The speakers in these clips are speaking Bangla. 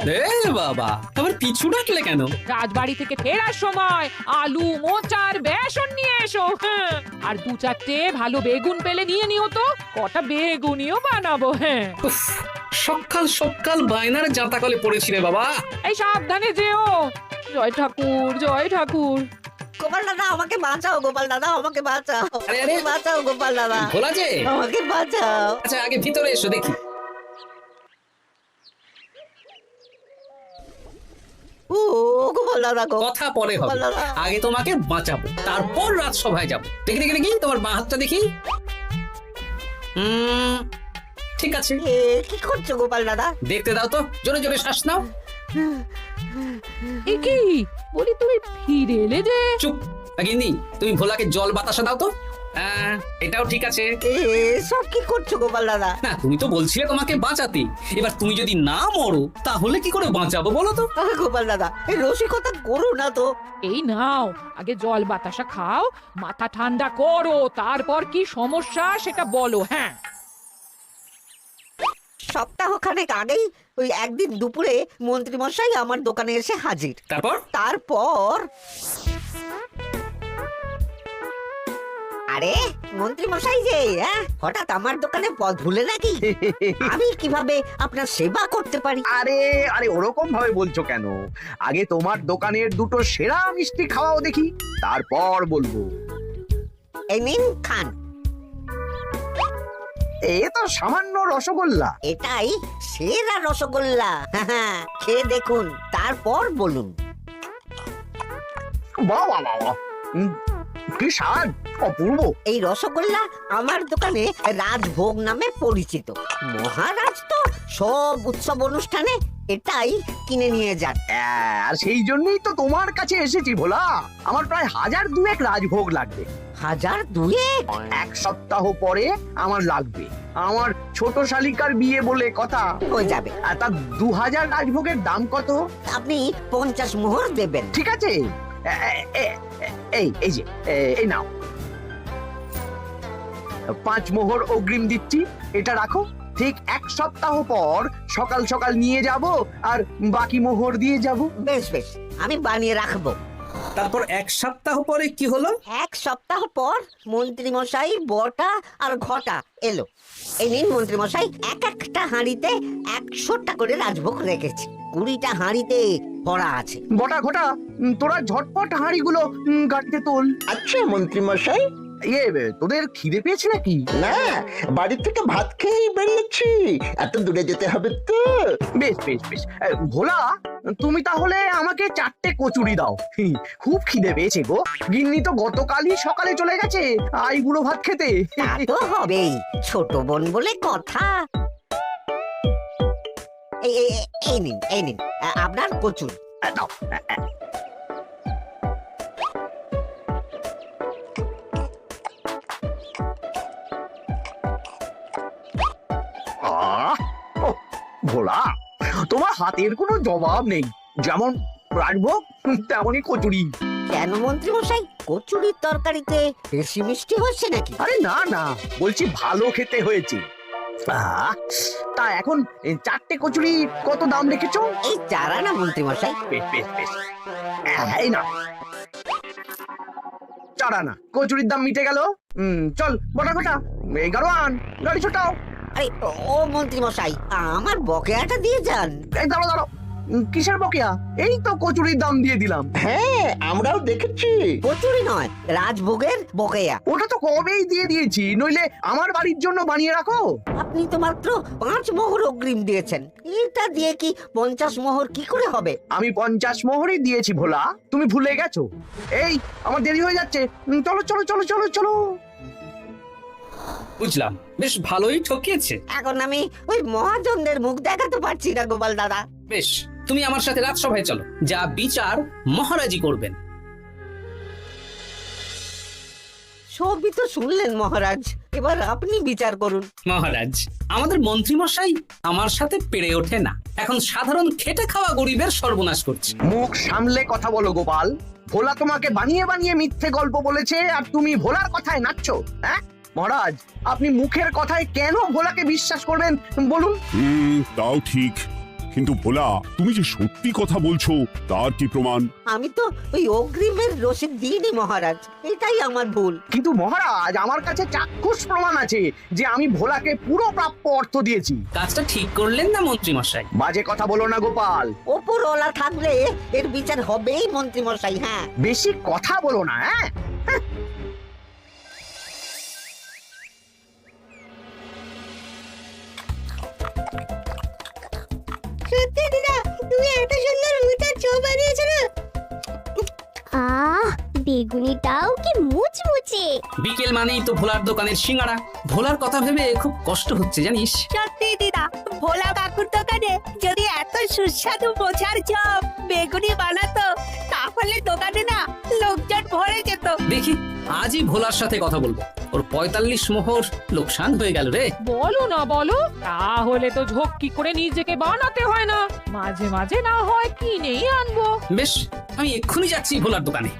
এ বাবা, আবার পিছু ডাকলে কেন? রাজবাড়ি থেকে ফেরার সময় আলু মোচার বেসন নিয়ে এসো। হ্যাঁ, আর 2-4টে ভালো বেগুন পেলে নিয়ে নিও তো, কটা বেগুনিও বানাবো। হ্যাঁ, উফ, সকাল সকাল বায়নার জাঁতাকলে পড়েছি রে বাবা। এই সাবধানে যেও। জয় ঠাকুর, জয় ঠাকুর। গোপাল দাদা আমাকে বাঁচাও, গোপাল দাদা আমাকে বাঁচাও, আরে, আরে। বাঁচাও গোপাল দাদা, ভোলা যে, আমাকে বাঁচাও। আচ্ছা আগে ভিতরে এসো দেখি। ও গোপাল দাদা গো, কথা পরে হবে, গোপাল দাদা। আগে তোমাকে বাঁচাবো, তারপর রাজসভায় যাবো। দেখি দেখি দেখি তোমার বাঁ হাতটা দেখি। ঠিক আছে, এ কি করছো গোপাল দাদা? দেখতে দাও তো, জোরে জোরে শ্বাস নাও। এ কি বলি, তুমি ফিরে এলে যে? চুপ গিন্নি, তুমি ভোলাকে জল বাতাসা দাও তো। এটাও ঠিক আছে। এ সব কি করছো গোপাল দাদা? না, তুমি তো বলছিলে তোমাকে বাঁচাতে, এবার তুমি যদি না মরো তাহলে কি করে বাঁচাবো বলো তো? গোপাল দাদা এই রসিকতা করো না তো। এই নাও, আগে জল বাতাসা খাও, মাথা ঠান্ডা করো, তারপর কি সমস্যা সেটা বলো। হ্যাঁ, সপ্তাহখানেক আগেই ওই একদিন দুপুরে মন্ত্রী মশাই আমার দোকানে এসে হাজির। তারপর আরে মন্ত্রী মশাই যে হঠাৎ আমার দোকানে পদ ভুলে নাকি? আমি কিভাবে আপনার সেবা করতে পারি? আরে আরে ওরকম ভাবে বলছো কেন? আগে তোমার দোকানের দুটো সেরা মিষ্টি খাওয়াও দেখি, তারপর বলবো। এই নিন খান। এ তো সামান্য রসগোল্লা। এটাই সেরা রসগোল্লা। খেয়ে দেখুন, তারপর বলুন। বাহ বাহ বাহ বাহ। কি স্বাদ, অপূর্ব। এই রসগোল্লা আমার দোকানে রাজভোগ নামে পরিচিত। মহারাজ তো সব উৎসব অনুষ্ঠানে এটাই কিনে নিয়ে যান। আর সেই জন্যই তো তোমার কাছে এসেছি ভোলা। আমার প্রায় 1002 রাজভোগ লাগবে। 1002? এক সপ্তাহ পরে আমার লাগবে। আমার ছোট শালিকার বিয়ে বলে কথা। হয়ে যাবে। আর তার 2000 রাজভোগের দাম কত? আপনি 50 মোহর দেবেন। ঠিক আছে, এই যে এই নাও, 5 মোহর অগ্রিম দিচ্ছি। এটা রাখো, ঠিক এক সপ্তাহ পর সকাল সকাল নিয়ে যাব আর বাকি মোহর দিয়ে যাব। বেশ বেশ, আমি বানিয়ে রাখবো। তারপর এক সপ্তাহ পরে কি হলো? এক সপ্তাহ পর মন্ত্রী মশাই বটা আর ঘটা এলো। এই নিন মন্ত্রী মশাই, এক একটা হাঁড়িতে 100টা করে রাজভোগ রেখেছি। 20টা হাঁড়িতে ভরা আছে। বটা ঘটা, তোরা ঝটপট হাঁড়িগুলো গাড়িতে তোল। আচ্ছা মন্ত্রী মশাই। তোদের খিদে পেয়েছে নাকি? না, বাড়ি থেকে ভাত খেয়েই বেরিয়েছি, এত দূরে যেতে হবে তো। বেশ বেশ বেশ। ভোলা, তুমি তাহলে আমাকে 4টে কচুরি দাও। খুব খিদে পেয়েছে গো। গিন্নি তো গতকালই সকালে চলে গেছে আইবুড়ো ভাত খেতে। তা তো হবেই, ছোট বোন বলে কথা। এই নিন এই নিন আপনার কচুরি। দাও। ভোলা, তোমার হাতের কোনো জবাব নেই। যেমন রাজভোগ তেমনই কচুরি। কেন মন্ত্রী মশাই, কচুরির তরকারিতে বেশি মিষ্টি হচ্ছে নাকি? আরে না না, বলছি ভালো খেতে হয়েছে। তা এখন 4টে কচুরি কত দাম রেখেছো? এই 4 আনা মন্ত্রী মশাই। বেশ বেশ বেশ। এই না, 4 আনা কচুরির দাম মিটে গেল। চল বটা ঘটা, 11 আন, গাড়ি ছোটাও। আরে ও মন্ত্রী মশাই, আমার বকেয়াটা দিয়ে যান। এই দাঁড়ো দাঁড়ো, কিসের বকেয়া? এই তো কচুরির দাম দিয়ে দিলাম। হ্যাঁ, আমরাও দেখেছি। কচুরি নয়, রাজভোগের বকেয়া। ওটা তো কবেই দিয়ে দিয়েছি, নইলে আমার বাড়ির জন্য বানিয়ে রাখো। আপনি তো মাত্র 5 মোহর অগ্রিম দিয়েছেন, এটা দিয়ে কি 50 মোহর কি করে হবে? আমি 50 মোহরই দিয়েছি ভোলা, তুমি ভুলে গেছো। এই আমার দেরি হয়ে যাচ্ছে, চলো চলো চলো চলো চলো। বুঝলাম, বেশ ভালোই ঠকিয়েছে। এখন আমি ওই মহাজনদের মুখ দেখাতে পারছি না গোপাল দাদা। বেশ, তুমি আমার সাথে রাজসভায় চলো, যা বিচার মহারাজই করবেন। সবই তো শুনলেন মহারাজ, এবার আপনি বিচার করুন। মহারাজ, আমাদের মন্ত্রী মশাই আমার সাথে পেরে ওঠে না, এখন সাধারণ খেটে খাওয়া গরিবের সর্বনাশ করছে। মুখ সামলে কথা বলো গোপাল। ভোলা তোমাকে বানিয়ে বানিয়ে মিথ্যে গল্প বলেছে, আর তুমি ভোলার কথায় নাচছো। মহারাজ, আপনি মুখের কথায় কেন ভোলাকে বিশ্বাস করবেন বলুন? তাও ঠিক, কিন্তু ভোলা, তুমি যে সত্যি কথা বলছো তার কি প্রমাণ? আমি তো ওই অগ্রিমের রসিদ দিইনি মহারাজ, এটাই আমার ভুল। কিন্তু মহারাজ, আমার কাছে চাক্ষুষ প্রমাণ আছে যে আমি ভোলাকে পুরো প্রাপ্য অর্থ দিয়েছি। কাজটা ঠিক করলেন না মন্ত্রী মশাই? বাজে কথা বলো না গোপাল। ওপরওয়ালা থাকলে এর বিচার হবেই মন্ত্রী মশাই। হ্যাঁ, বেশি কথা বলো না, হ্যাঁ? সত্যি দিদা, তুমি এত সুন্দর মুচার চপ বানিয়েছো না। বেগুনিটাও কি মুচমুচে। বিকেল মানেই তো ভোলার দোকানের সিঙ্গাড়া। ভোলার কথা ভেবে খুব কষ্ট হচ্ছে জানিস। সত্যি দিদা, ভোলা কাকুর দোকানে যদি এত সুস্বাদু মোচার চপ বেগুনি বানাতো তাহলে দোকানে না লোকজন ভরে যেত। দেখি আজই ভোলার সাথে কথা বলবো। ওর 45 মোহর লোকসান হয়ে গেল রে। বলো না বলো, তাহলে তো ঝক্কি করে নিজেকে বানাতে হয় না, মাঝে মাঝে না হয় কিনেই আনবো। বেশ, আমি এক্ষুনি যাচ্ছি ভোলার দোকানে।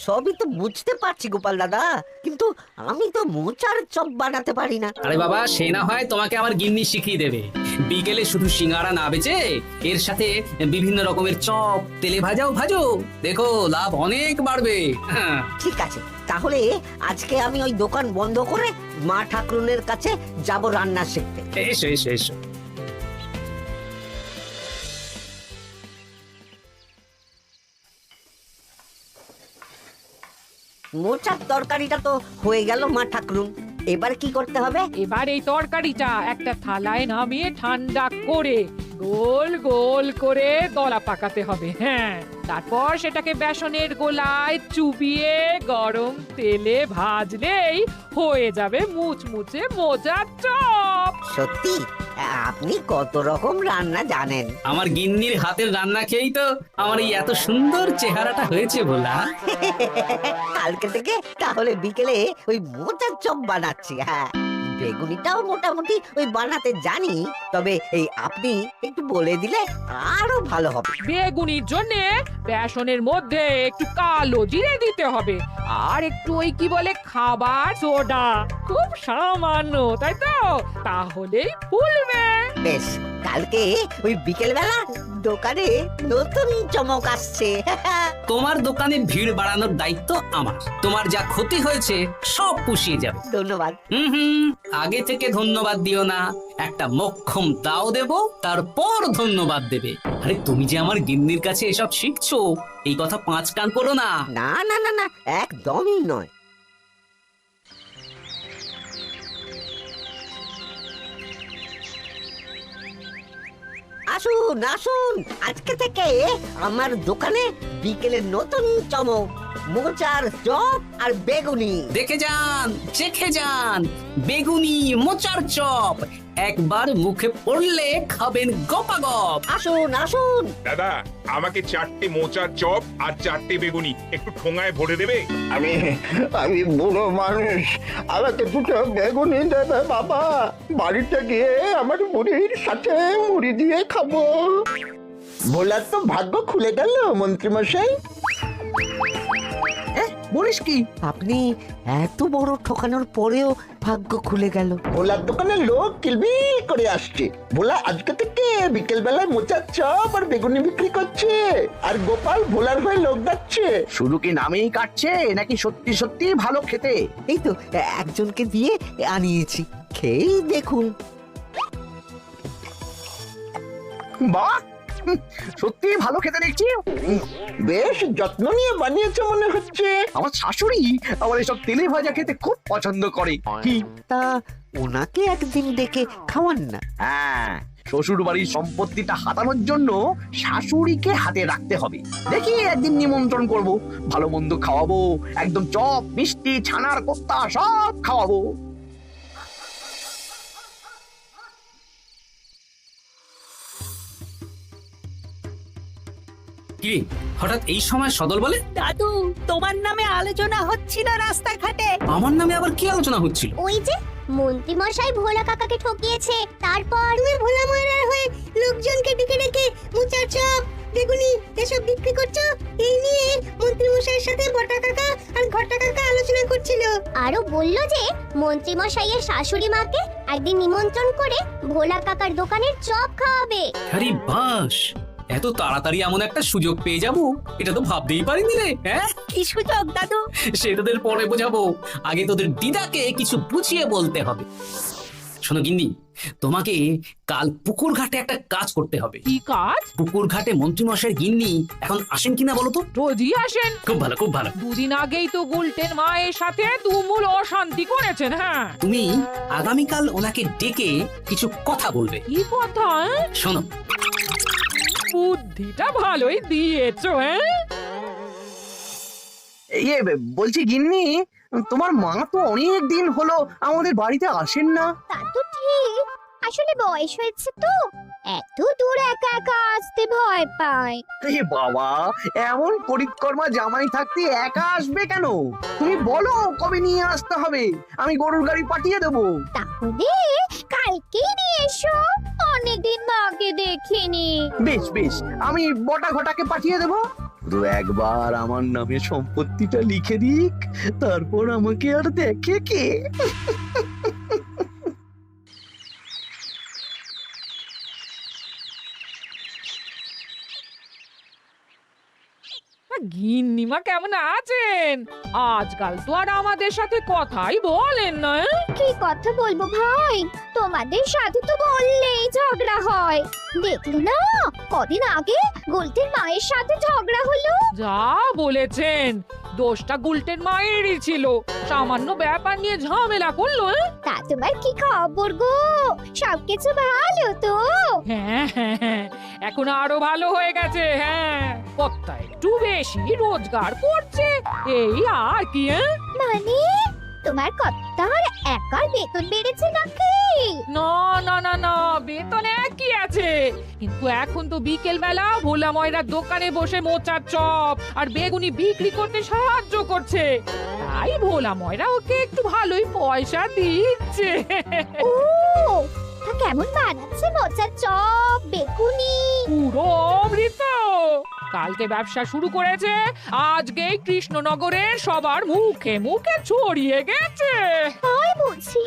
সবই তো বুঝতে পারছি গোপাল দাদা, কিন্তু আমি তো মোচার চপ বানাতে পারি না। আরে বাবা, সে না হয় তোমাকে আমার গিন্নি শিখিয়ে দেবে। বিকেলে শুধু সিঙ্গাড়া না বেচে এর সাথে বিভিন্ন রকমের চপ, তেলে ভাজাও ভাজো, দেখো লাভ অনেক বাড়বে। হ্যাঁ, ঠিক আছে, তাহলে আজকে আমি ওই দোকান বন্ধ করে মা ঠাকুরনের কাছে যাব রান্না শিখতে। এসো এসো এসো। মোচার তরকারিটা তো হয়ে গেল মা ঠাকুরুন, এবার কি করতে হবে? এবার এই তরকারিটা একটা থালায় নামিয়ে ঠান্ডা করে গোল গোল করে দলা পাকাতে হবে। হ্যাঁ, তারপর সেটাকে বেসনের গোলায় চুবিয়ে গরম তেলে ভাজলেই হয়ে যাবে মুচমুচে মোচার চপ। সত্যি আপনি কত রকম রান্না জানেন। আমার গিন্নির হাতের রান্না খেয়েই তো আমার এই এত সুন্দর চেহারাটা হয়েছে ভোলা। কালকে থেকে তাহলে বিকেলে ওই মোচার চপ বানাচ্ছি। হ্যাঁ, বেগুনিটাও মোটামুটি ওই বানাতে জানি, তবে এই আপনি একটু বলে দিলে আরো ভালো হবে। বেগুনির জন্য বেসনের মধ্যে একটু কালো জিরে দিতে হবে, আর একটু ওই কি বলে খাবার সোডা, খুব সামান্য, তাই তো? তাহলেই ফুলবে। বেশ, কালকে ওই বিকেল বেলা দোকানে নতুন চমক আসছে। তোমার দোকানে ভিড় বাড়ানোর দায়িত্ব আমার। তোমার যা ক্ষতি হয়েছে সব পুষিয়ে যাবে। ধন্যবাদ। হুম, আগে থেকে ধন্যবাদ দিও না, একটা মোক্ষম দাও দেব, তারপর ধন্যবাদ দেবে। আরে তুমি যে আমার গিন্নির কাছে এসব শিখছো, এই কথা 5 কান করো না। না না না না, একদমই নয়। আসুন আসুন, আজকে থেকে আমার দোকানে বিকেলের নতুন চমক, মোচার চপ আর বেগুনি। দেখে যান, চেখে যান, বেগুনি মোচার চপ একবার মুখে পড়লে খাবেন গপাগপ। আসুন আসুন। দাদা, আমাকে 4টে মোচার চপ আর 4টে বেগুনি একটু ঠোঙায় ভরে দেবে? আমি বুড়ো মানুষ, আমাকে দুটো বেগুনি দেবে বাবা। বাড়িতে গিয়ে আমার মুড়ির সাথে মুড়ি দিয়ে খাবো। ভোলার তো ভাগ্য খুলে গেল মন্ত্রী মশাই। বলিস কি? আপনি এত বড় ঠকানোর পরেও ভাগ্য খুলে গেল। ভোলার দোকানে লোক কিলবিল করে আসছে। ভোলা আজকে থেকে বিকেল বেলায় মোচার চপ আর বেগুনি বিক্রি করছে, আর গোপাল ভোলার হয়ে লোক যাচ্ছে। শুধু কি নামেই কাটছে নাকি সত্যি সত্যি ভালো খেতে? এই তো একজনকে দিয়ে আনিয়েছি, খেয়েই দেখুন। বাহ, সত্যি ভালো খেতে দেখছি। বেশ যত্ন নিয়ে বানিয়েছে মনে হচ্ছে। আমার শাশুড়ি আমার এসব তেলে ভাজা খেতে খুব পছন্দ করে। কি? তা ওনাকে একদিন ডেকে খাওয়ান না। হ্যাঁ, শ্বশুর বাড়ির সম্পত্তিটা হাতানোর জন্য শাশুড়িকে হাতে রাখতে হবে। দেখি একদিন নিমন্ত্রণ করব, ভালো মন্দ খাওয়াবো, একদম চপ, মিষ্টি, ছানার কোপ্তা সব খাওয়াবো। কি হঠাৎ এই সময় সদল বলে? দাদু, তোমার নামে আলোচনা হচ্ছিল রাস্তাঘাটে। আমার নামে আবার কি আলোচনা হচ্ছিল? ওই যে মন্ত্রী মশাই ভোলা কাকাকে ঠকিয়েছে, তারপর তুমি ভোলা ময়রার হয়ে লোকজনকে ডেকে ডেকে মোচার চপ বেগুনি এসব বিক্রি করছো, এই নিয়ে মন্ত্রী মশাইয়ের সাথে বটা কাকা আর ঘটা কাকা আলোচনা করছিল। আরো বলল যে মন্ত্রী মশাইয়ের শাশুড়ি মাকে একদিন নিমন্ত্রণ করে ভোলা কাকার দোকানের চপ খাওয়াবে। আরে বাস, এত তাড়াতাড়ি এমন একটা সুযোগ পেয়ে যাব, এটা তো ভাবতেই পারিনি রে। হ্যাঁ, কি সুযোগ দাদু? সে তোদের পরে বোঝাবো, আগে তোদের দিদাকে কিছু বুঝিয়ে বলতে হবে। শোনো গিন্নি, তোমাকে কাল পুকুর ঘাটে একটা কাজ করতে হবে। কি কাজ? পুকুর ঘাটে মন্ত্রীমশাইয়ের গিন্নি এখন আসেন কিনা বলো তো? রোজই আসেন। খুব ভালো, খুব ভালো। দুদিন আগেই তো গুলটেন মায়ের সাথে তুমুল অশান্তি করেছেন। হ্যাঁ, তুমি আগামীকাল ওনাকে ডেকে কিছু কথা বলবে। কি কথা? শোনো, বুদ্ধিটা ভালোই দিয়েছো। হ্যাঁ, ইয়ে বলছি গিন্নি, তোমার মা তো অনেক দিন হলো আমাদের বাড়িতে আসেন না। তা তো ঠিক, আসলে বয়স হয়েছে তো, এত দূর একা একা আসতে ভয় পায়। এ বাবা, এমন পরিকর্মা জামাই থাকতে একা আসবে কেন? তুমি বলো কবে নিয়ে আসতে হবে, আমি গরুর গাড়ি পাঠিয়ে দেবো। তাহলে কালকেই নিয়ে এসো, অনেকদিন মাকে দেখিনি। বেশ বেশ, আমি বটা ঘটাকে পাঠিয়ে দেবো। শুধু একবার আমার নামে সম্পত্তিটা লিখে দিক, তারপর আমাকে আর দেখে কে। গিন্নিমা কেমন আছেন? আজকাল তো আর আমাদের সাথে কথাই বলেন না। কি কথা বলবো ভাই, তোমাদের সাথে তো বললেই ঝগড়া হয়। দেখলে না, কদিন আগে গুলটেন মায়ের সাথে ঝগড়া হলো। যা বলেছেন, দোষটা গুলটেন মায়েরই ছিল, সামান্য ব্যাপার নিয়ে ঝামেলা করলো। তা তোমার কি খবর গো, সবকিছু ভালো তো? হ্যাঁ হ্যাঁ হ্যাঁ, এখন আরো ভালো হয়ে গেছে। হ্যাঁ, কর্তা একটু বেশি রোজগার করছে, এই আর কি। মানে তোমার কর্তার একার বেতন বেড়েছে নাকি? না না না না, বেতন একই আছে, কিন্তু এখন তো বিকেল বেলা ভোলা ময়রার দোকানে বসে মোচার চপ আর বেগুনি বিক্রি করতে সাহায্য করছে, তাই ভোলা ময়রা ওকে একটু ভালোই পয়সা দিচ্ছে। ও, তা কেমন বানাচ্ছে মোচার চপ বেগুনি? পুরো অমৃত। কালকে ব্যবসা শুরু করেছে, আজকেই কৃষ্ণনগরের সবার মুখে মুখে ছড়িয়ে গেছে। তাই বুঝি?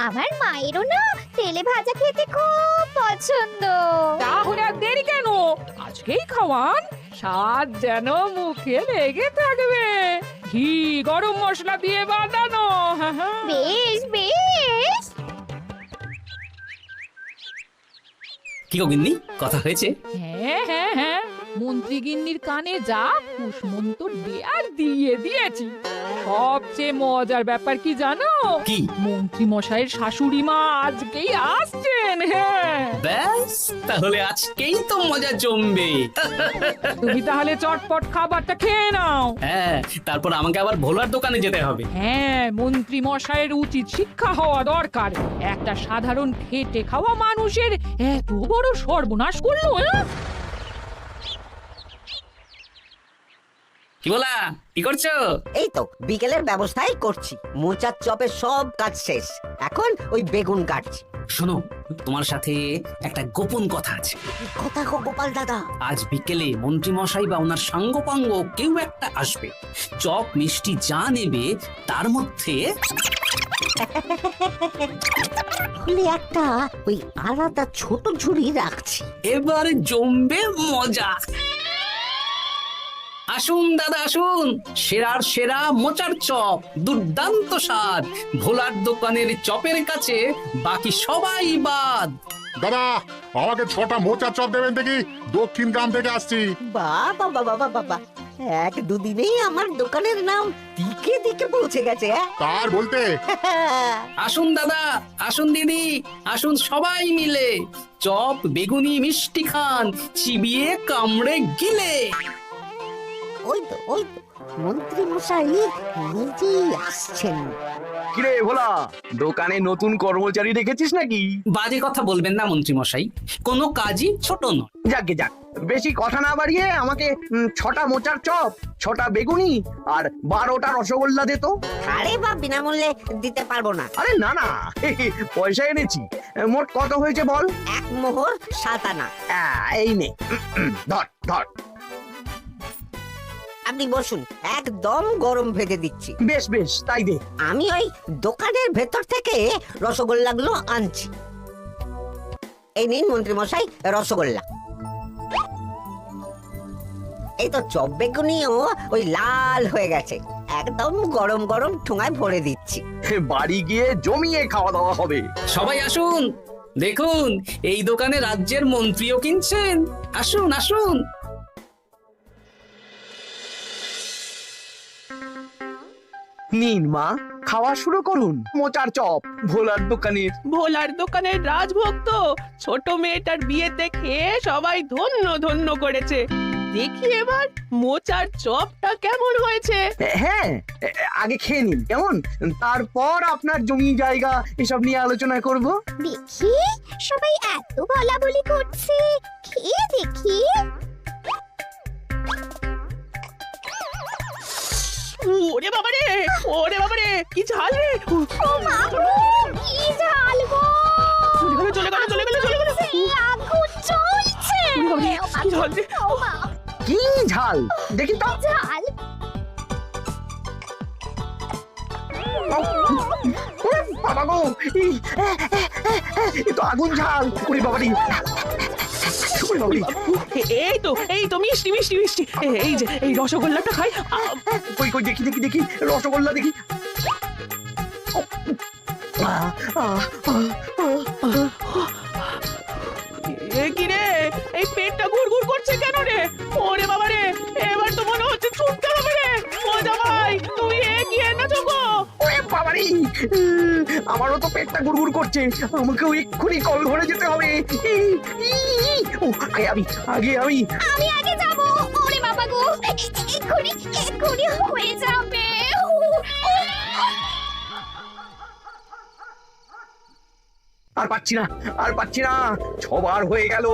আমার মায়েরও না তেলে ভাজা খেতে খুব পছন্দ। তাহলে আর দেরি কেন, আজকেই খাওয়ান, স্বাদ যেন মুখে লেগে থাকবে। ঘি গরম মশলা দিয়ে বানানো। হ্যাঁ, হ্যাঁ। বেশ বেশ। কি গো গিন্নি, কথা হয়েছে? হ্যাঁ হ্যাঁ হ্যাঁ, মন্ত্রী গিন্নির কানে যা কুসমন্তর দেয়ার দিয়ে দিয়েছি। সবচেয়ে মজার ব্যাপার কি জানো? কি? মন্ত্রী মশাইয়ের শাশুড়ি মা আজকেই আসছেন। হ্যাঁ, ব্যাস, তাহলে আজকেই তো মজা জমবে। তুমি তাহলে চটপট খাবারটা খেয়ে নাও। হ্যাঁ, তারপর আমাকে আবার ভোলার দোকানে যেতে হবে। হ্যাঁ, মন্ত্রী মশাইয়ের উচিত শিক্ষা হওয়া দরকার। একটা সাধারণ খেটে খাওয়া মানুষের এত বড় সর্বনাশ করলো। কি বলা, কি করছো? এই তো বিকেলের ব্যবস্থাই করছি, মোচার চপের সব কাজ শেষ, এখন ওই বেগুন কাটছি। শোনো, তোমার সাথে একটা গোপন কথা আছে। কথা গো গোপাল দাদা? আজ বিকেলে মন্ত্রী মশাই বা ওনার সাঙ্গপাঙ্গ কেউ একটা আসবে, চপ মিষ্টি যা নেবে তার মধ্যে তাহলে একটা ওই আলাদা ছোট ঝুড়ি রাখছি। এবারে জমবে মজা। আসুন দাদা আসুন, সেরার সেরা মোচার চপ, দুর্দান্ত স্বাদ। ভোলার দোকানের চপের কাছে বাকি সবাই বাদ। দাদা, আমাকে 6টা মোচা চপ দেবেন দেখি, দক্ষিণ গ্রাম থেকে আসছি। বাবা বাবা বাবা বাবা, এক দুদিনেই আমার দোকানের নাম দিকে দিকে পৌঁছে গেছে। তার বলতে আসুন দাদা, আসুন দিদি, আসুন সবাই মিলে চপ বেগুনি মিষ্টি খান, চিবিয়ে কামড়ে গিলে। ওই তো মন্ত্রী মশাই নিজেই আসছেন। কিরে ভোলা, দোকানে নতুন কর্মচারী রেখেছিস নাকি? বাজে কথা বলবেন না মন্ত্রী মশাই, কোনো কাজই ছোট নয়। যাকে যাক, বেশি কথা না বাড়িয়ে আমাকে 6টা মোচার চপ, 6টা বেগুনি আর 12টা রসগোল্লা দে তো। আরে বা বিনামূল্যে দিতে পারবো না। আরে না না, পয়সা এনেছি। মোট কত হয়েছে বল? 1 মোহর 7 আনা। এই নে, ধর ধর। আপনি বসুন, একদম গরম ভেজে দিচ্ছি। বেশ বেশ, তাই দে। আমি ওই দোকানের ভেতর থেকে রসগোল্লাগুলো আনছি। এই নিন মন্ত্রী মশাই রসগোল্লা। এই তো চপ বেগুনিও ওই লাল হয়ে গেছে, একদম গরম গরম ঠোঙায় ভরে দিচ্ছি। বাড়ি গিয়ে জমিয়ে খাওয়া দাওয়া হবে। সবাই আসুন, দেখুন এই দোকানে রাজ্যের মন্ত্রীও কিনছেন। আসুন আসুন। নিন মা, খাওয়া শুরু করুন মোচার চপ ভোলার দোকানের। ভোলার দোকানের রাজভক্ত ছোট মেয়েটার বিয়েতে খেয়ে সবাই ধন্য ধন্য করেছে। দেখি এবার মোচার চপটা কেমন হয়েছে। হ্যাঁ, আগে খেয়ে নিন কেমন, তারপর আপনার জমি জায়গা এসব নিয়ে আলোচনা করব। দেখি সবাই এত বলাবলি করছে, খেয়ে দেখি। ওরে বাবারে, ওরে বাবারে, কি ঝাল রে! ও মা গো, কি ঝাল গো! চলে গেল, চলে গেল, চলে গেল, চলে গেল! সেই আগুন জ্বলছে। কি ঝাল রে! ও মা, কি ঝাল দেখি তো। ঝাল! বাবা গো, এই তো আগুন ঝাল। ওরে বাবারি, ওরে বাবারি। এই তো মিষ্টি মিষ্টি মিষ্টি। এই যে এই রসগোল্লাটা খাই। কই কই দেখি দেখি দেখি রসগোল্লা দেখি। কি রে, এই পেটটা গুড়গুড় করছে কেন রে? ওরে বাবা রে, এবার তো মনে হচ্ছে ছুটতে হবে রে। ও জামাই, তুমি এগিয়ে এনেছো গো। ওরে বাবারি, আমারও তো পেটটা গুড়গুড় করছে, আমাকেও এক্ষুনি কল ঘরে যেতে হবে। ও, আগে আমি আমি আগে যাব। ওরে বাবা গো, এক্ষুনি হয়ে যাবে। আর পাচ্ছি না, আর পাচ্ছি না, 6 বার হয়ে গেল।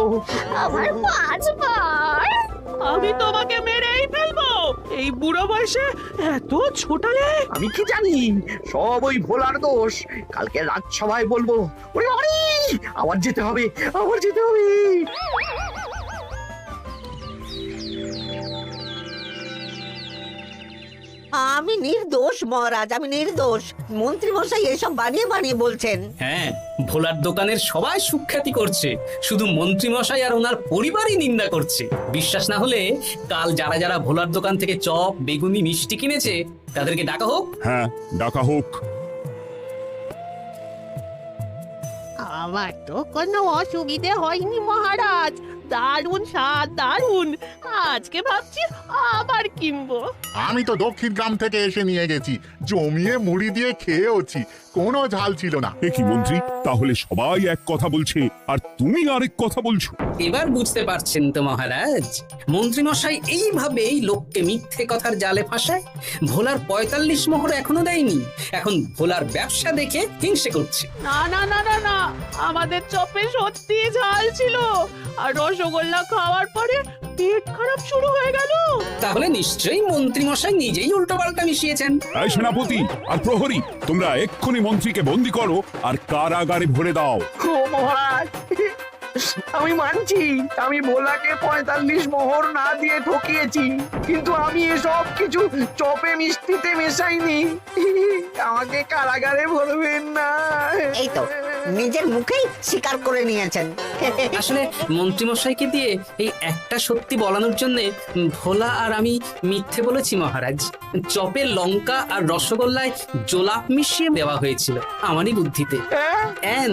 আমার 5 বার। আমি তোমাকে মেরেই ফেলবো। এই বুড়ো বয়সে এত ছোটালে। আমি কি জানি, সব ওই ভোলার দোষ। কালকে রাজসভায় বলবো। ওরে বাবারি, আবার যেতে হবে, আবার যেতে হবে। আমি নির্দোষ মহারাজ, আমি নির্দোষ। মন্ত্রী মশাই এসব বানিয়ে বানিয়ে বলছেন। হ্যাঁ, ভোলার দোকানের সবাই সুখ্যাতি করছে, শুধু মন্ত্রী মশাই আর ওনার পরিবারই নিন্দা করছে। বিশ্বাস না হলে কাল যারা যারা ভোলার দোকান থেকে চপ বেগুনি মিষ্টি কিনেছে তাদেরকে ডাকা হোক। হ্যাঁ, ডাকা হোক। আমার তো কোনো অসুবিধে হয়নি মহারাজ। দারুণ স্বাদ, দারুণ। আজকে ভাবছি আবার কিনবো। আমি তো দক্ষিণ গ্রাম থেকে এসে নিয়ে গেছি, জমিয়ে মুড়ি দিয়ে খেয়েওছি, কোনো ঝাল ছিল না। এ কি মন্ত্রী, তাহলে সবাই এক কথা বলছে আর তুমি আরেক কথা বলছো? এবার বুঝতে পারছেন তো মহারাজ, মন্ত্রী মশাই এইভাবেই লোককে মিথ্যে কথার জালে ফাঁসায়। ভোলার 45 মোহর এখনো দেয়নি, এখন ভোলার ব্যবসা দেখে হিংসে করছে। না না না না না, আমাদের চপে সত্যি ঝাল ছিল, আর রসগোল্লা খাওয়ার পরে পেট খারাপ শুরু হয়ে গেল। তাহলে নিশ্চয়ই মন্ত্রী মশাই নিজেই উল্টোপাল্টা মিশিয়েছেন। এই সেনাপতি আর প্রহরী, তোমরা এক্ষুনি মন্ত্রীকে বন্দী করো আর কারাগারে ভরে দাও। ও মহারাজ, আমি মানছি আমি ভোলাকে 45 মোহর না দিয়ে ঠকিয়েছি, কিন্তু আমি এসব কিছু চপে মিষ্টিতে মেশাইনি। আমাকে কারাগারে ভরবেন না। এই তো নিজের মুখেই স্বীকার করে নিয়েছেন। আসলে মন্ত্রী মশাইকে দিয়ে এই একটা সত্যি বলানোর জন্য ভোলা আর আমি মিথ্যে বলেছি মহারাজ। চপে লঙ্কা আর রসগোল্লায় জোলাপ মিশিয়ে দেওয়া হয়েছিল আমারই বুদ্ধিতে।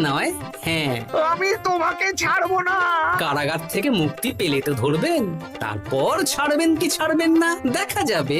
নয়, হ্যাঁ। আমি তোমাকে ছাড়বো না। কারাগার থেকে মুক্তি পেলে তো ধরবেন, তারপর ছাড়বেন কি ছাড়বেন না দেখা যাবে।